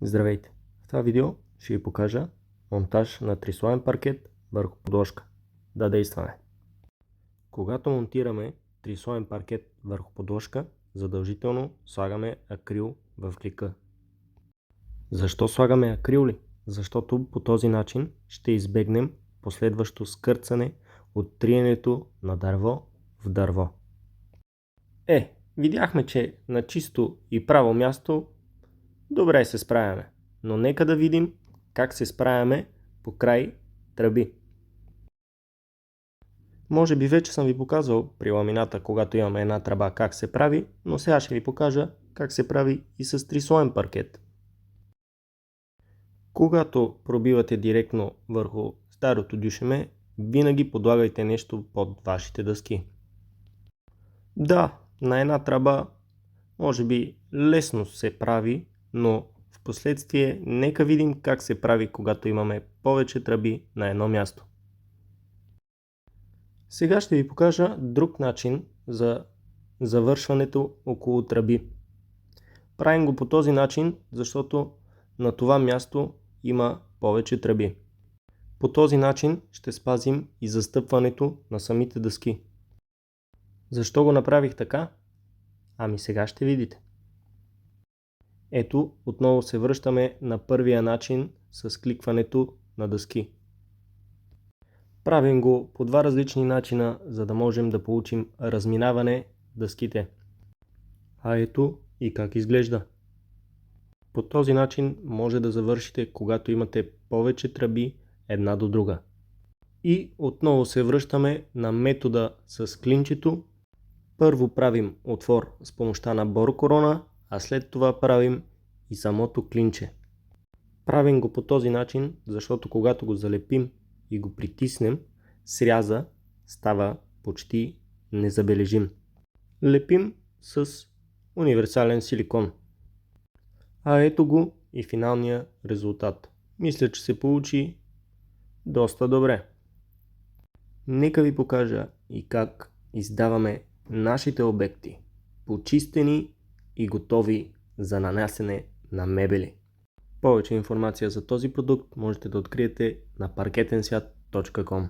Здравейте! В това видео ще ви покажа монтаж на трислоен паркет върху подложка. Да действаме! Когато монтираме трислоен паркет върху подложка, задължително слагаме акрил в клика. Защо слагаме акрил ли? Защото по този начин ще избегнем последващо скърцане от триенето на дърво в дърво. Видяхме, че на чисто и право място добре се справяме, но нека да видим как се справяме по край тръби. Може би вече съм ви показвал при ламината, когато имаме една тръба, как се прави, но сега ще ви покажа как се прави и с трислоен паркет. Когато пробивате директно върху старото дюшеме, винаги подлагайте нещо под вашите дъски. Да, на една тръба може би лесно се прави, но в последствие нека видим как се прави, когато имаме повече тръби на едно място. Сега ще ви покажа друг начин за завършването около тръби. Правим го по този начин, защото на това място има повече тръби. По този начин ще спазим и застъпването на самите дъски. Защо го направих така? Ами сега ще видите. Ето, отново се връщаме на първия начин с кликването на дъски. Правим го по два различни начина, за да можем да получим разминаване дъските. А ето и как изглежда. По този начин може да завършите, когато имате повече тръби една до друга. И отново се връщаме на метода с клинчето. Първо правим отвор с помощта на борокорона, а след това правим и самото клинче. Правим го по този начин, защото когато го залепим и го притиснем, сряза става почти незабележим. Лепим с универсален силикон. А ето го и финалния резултат. Мисля, че се получи доста добре. Нека ви покажа и как издаваме нашите обекти, почистени и готови за нанасене на мебели. Повече информация за този продукт можете да откриете на parketenswят.com.